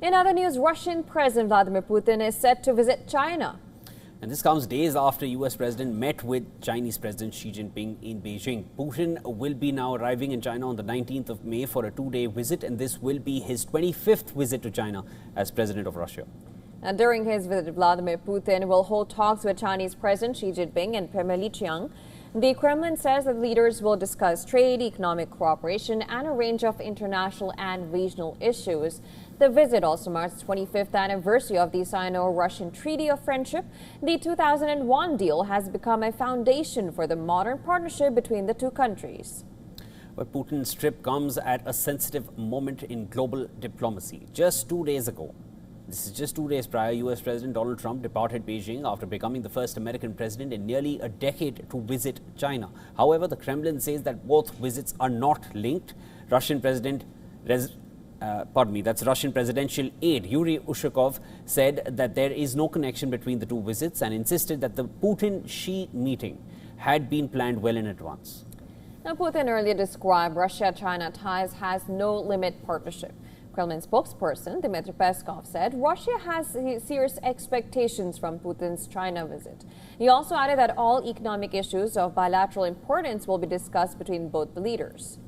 In other news, Russian President Vladimir Putin is set to visit China. And this comes days after US President met with Chinese President Xi Jinping in Beijing. Putin will be now arriving in China on the 19th of May for a two-day visit, and this will be his 25th visit to China as President of Russia. And during his visit, Vladimir Putin will hold talks with Chinese President Xi Jinping and Premier Li Qiang. The Kremlin says that leaders will discuss trade, economic cooperation, and a range of international and regional issues. The visit also marks the 25th anniversary of the Sino-Russian Treaty of Friendship. The 2001 deal has become a foundation for the modern partnership between the two countries. But Putin's trip comes at a sensitive moment in global diplomacy. Just 2 days ago, this is just 2 days prior, US President Donald Trump departed Beijing after becoming the first American president in nearly a decade to visit China. However, the Kremlin says that both visits are not linked. Russian presidential aide Yuri Ushakov said that there is no connection between the two visits and insisted that the Putin-Xi meeting had been planned well in advance. Now, Putin earlier described Russia-China ties as no-limit partnership. Kremlin spokesperson Dmitry Peskov said Russia has serious expectations from Putin's China visit. He also added that all economic issues of bilateral importance will be discussed between both the leaders.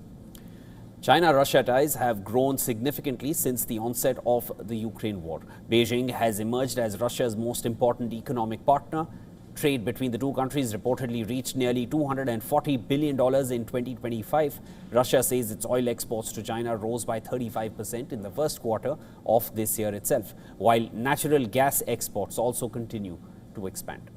China-Russia ties have grown significantly since the onset of the Ukraine war. Beijing has emerged as Russia's most important economic partner. Trade between the two countries reportedly reached nearly $240 billion in 2025. Russia says its oil exports to China rose by 35% in the first quarter of this year itself, while natural gas exports also continue to expand.